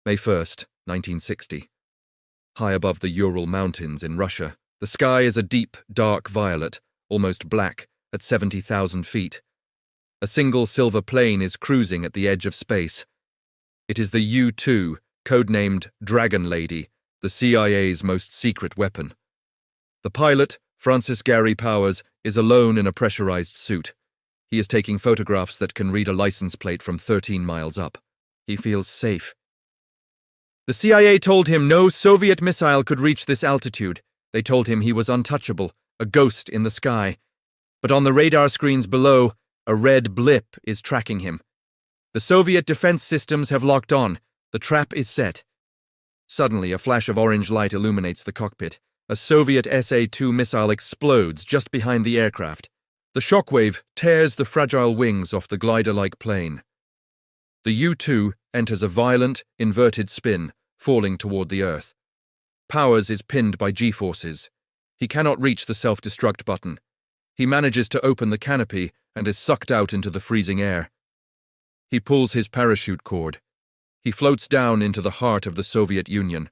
May 1st, 1960. High above the Ural Mountains in Russia, the sky is a deep, dark violet, almost black, at 70,000 feet. A single silver plane is cruising at the edge of space. It is the U-2, codenamed Dragon Lady, the CIA's most secret weapon. The pilot, Francis Gary Powers, is alone in a pressurized suit. He is taking photographs that can read a license plate from 13 miles up. He feels safe. The CIA told him no Soviet missile could reach this altitude. They told him he was untouchable, a ghost in the sky. But on the radar screens below, a red blip is tracking him. The Soviet defense systems have locked on. The trap is set. Suddenly, a flash of orange light illuminates the cockpit. A Soviet SA-2 missile explodes just behind the aircraft. The shockwave tears the fragile wings off the glider-like plane. The U-2 enters a violent, inverted spin, falling toward the Earth. Powers is pinned by G-forces. He cannot reach the self-destruct button. He manages to open the canopy and is sucked out into the freezing air. He pulls his parachute cord. He floats down into the heart of the Soviet Union.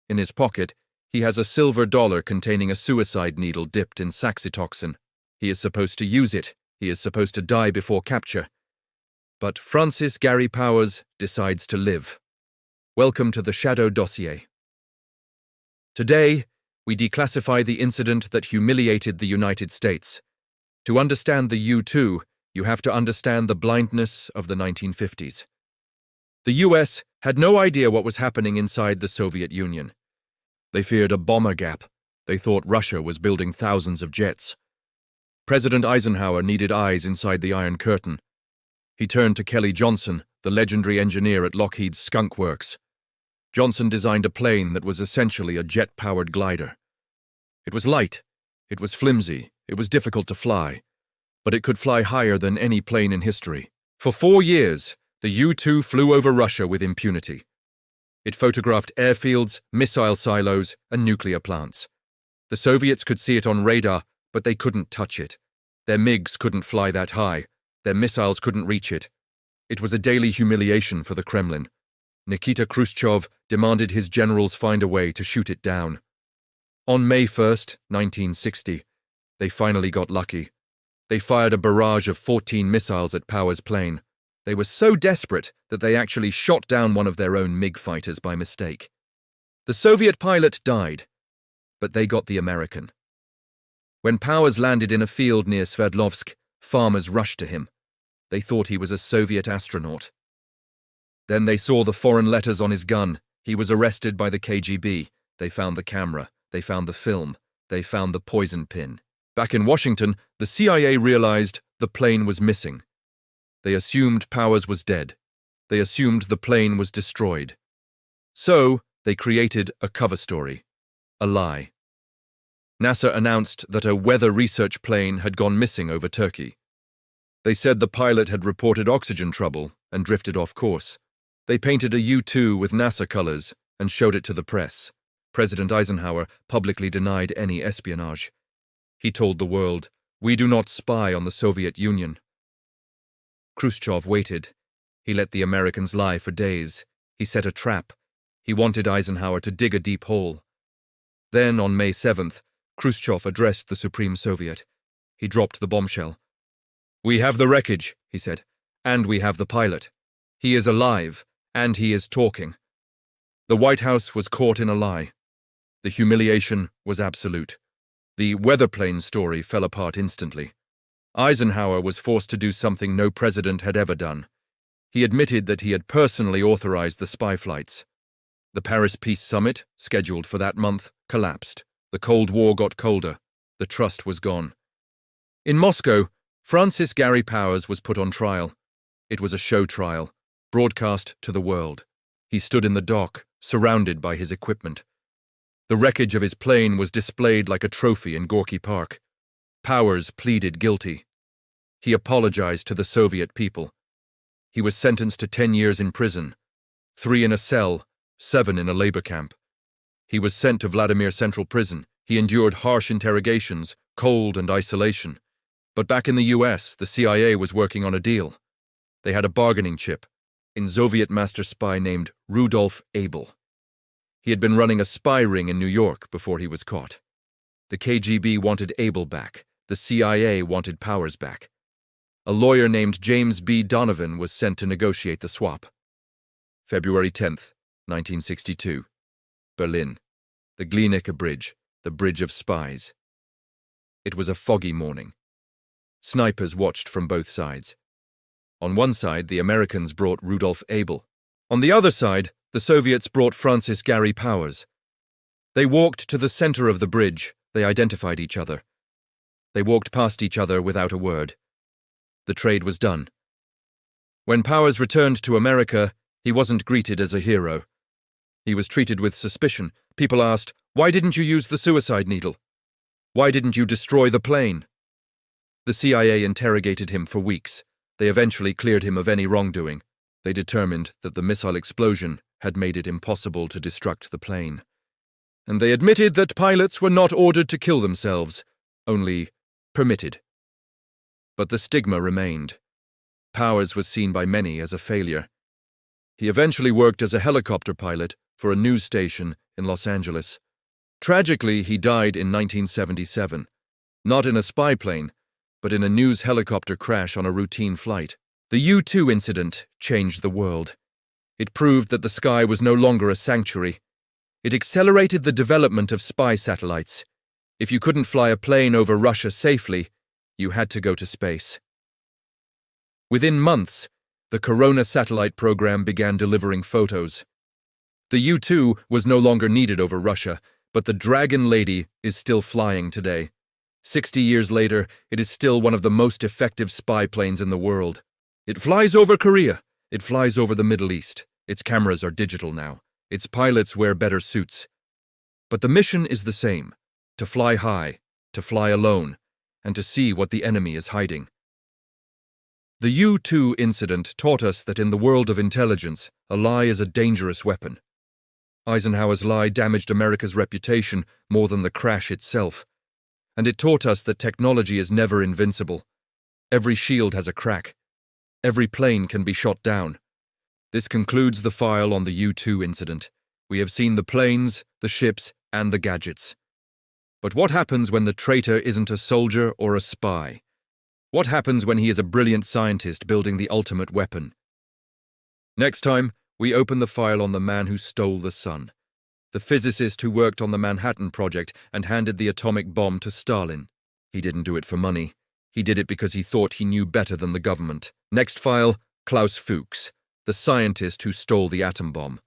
In his pocket, he has a silver dollar containing a suicide needle dipped in saxitoxin. He is supposed to use it. He is supposed to die before capture. But Francis Gary Powers decides to live. Welcome to the Shadow Dossier. Today, we declassify the incident that humiliated the United States. To understand the U-2, you have to understand the blindness of the 1950s. The US had no idea what was happening inside the Soviet Union. They feared a bomber gap. They thought Russia was building thousands of jets. President Eisenhower needed eyes inside the Iron Curtain. He turned to Kelly Johnson, the legendary engineer at Lockheed's Skunk Works. Johnson designed a plane that was essentially a jet-powered glider. It was light, it was flimsy, it was difficult to fly, but it could fly higher than any plane in history. For 4 years, the U-2 flew over Russia with impunity. It photographed airfields, missile silos, and nuclear plants. The Soviets could see it on radar, but they couldn't touch it. Their MiGs couldn't fly that high. Their missiles couldn't reach it. It was a daily humiliation for the Kremlin. Nikita Khrushchev demanded his generals find a way to shoot it down. On May 1st, 1960, they finally got lucky. They fired a barrage of 14 missiles at Powers' plane. They were so desperate that they actually shot down one of their own MiG fighters by mistake. The Soviet pilot died, but they got the American. When Powers landed in a field near Sverdlovsk, farmers rushed to him. They thought he was a Soviet astronaut. Then they saw the foreign letters on his gun. He was arrested by the KGB. They found the camera. They found the film. They found the poison pin. Back in Washington, the CIA realized the plane was missing. They assumed Powers was dead. They assumed the plane was destroyed. So, they created a cover story. A lie. NASA announced that a weather research plane had gone missing over Turkey. They said the pilot had reported oxygen trouble and drifted off course. They painted a U-2 with NASA colors and showed it to the press. President Eisenhower publicly denied any espionage. He told the world, "We do not spy on the Soviet Union." Khrushchev waited. He let the Americans lie for days. He set a trap. He wanted Eisenhower to dig a deep hole. Then, on May 7th, Khrushchev addressed the Supreme Soviet. He dropped the bombshell. "We have the wreckage," he said, "and we have the pilot. He is alive, and he is talking." The White House was caught in a lie. The humiliation was absolute. The weatherplane story fell apart instantly. Eisenhower was forced to do something no president had ever done. He admitted that he had personally authorized the spy flights. The Paris Peace Summit, scheduled for that month, collapsed. The Cold War got colder. The trust was gone. In Moscow, Francis Gary Powers was put on trial. It was a show trial, broadcast to the world. He stood in the dock, surrounded by his equipment. The wreckage of his plane was displayed like a trophy in Gorky Park. Powers pleaded guilty. He apologized to the Soviet people. He was sentenced to 10 years in prison, 3 in a cell, 7 in a labor camp. He was sent to Vladimir Central Prison. He endured harsh interrogations, cold and isolation. But back in the US, the CIA was working on a deal. They had a bargaining chip. in Soviet master spy named Rudolf Abel. He had been running a spy ring in New York before he was caught. The KGB wanted Abel back. The CIA wanted Powers back. A lawyer named James B. Donovan was sent to negotiate the swap. February 10th, 1962. Berlin. The Glienicke Bridge, the Bridge of Spies. It was a foggy morning. Snipers watched from both sides. On one side, the Americans brought Rudolf Abel. On the other side, the Soviets brought Francis Gary Powers. They walked to the center of the bridge. They identified each other. They walked past each other without a word. The trade was done. When Powers returned to America, he wasn't greeted as a hero. He was treated with suspicion. People asked, "Why didn't you use the suicide needle? Why didn't you destroy the plane?" The CIA interrogated him for weeks. They eventually cleared him of any wrongdoing. They determined that the missile explosion had made it impossible to destruct the plane. And they admitted that pilots were not ordered to kill themselves, only permitted. But the stigma remained. Powers was seen by many as a failure. He eventually worked as a helicopter pilot for a news station in Los Angeles. Tragically, he died in 1977, not in a spy plane, but in a news helicopter crash on a routine flight. The U-2 incident changed the world. It proved that the sky was no longer a sanctuary. It accelerated the development of spy satellites. If you couldn't fly a plane over Russia safely, you had to go to space. Within months, the Corona satellite program began delivering photos. The U-2 was no longer needed over Russia, but the Dragon Lady is still flying today. 60 years later, it is still one of the most effective spy planes in the world. It flies over Korea. It flies over the Middle East. Its cameras are digital now. Its pilots wear better suits. But the mission is the same: to fly high, to fly alone, and to see what the enemy is hiding. The U-2 incident taught us that in the world of intelligence, a lie is a dangerous weapon. Eisenhower's lie damaged America's reputation more than the crash itself. And it taught us that technology is never invincible. Every shield has a crack. Every plane can be shot down. This concludes the file on the U-2 incident. We have seen the planes, the ships, and the gadgets. But what happens when the traitor isn't a soldier or a spy? What happens when he is a brilliant scientist building the ultimate weapon? Next time, we open the file on the man who stole the sun. The physicist who worked on the Manhattan Project and handed the atomic bomb to Stalin. He didn't do it for money. He did it because he thought he knew better than the government. Next file, Klaus Fuchs, the scientist who stole the atom bomb.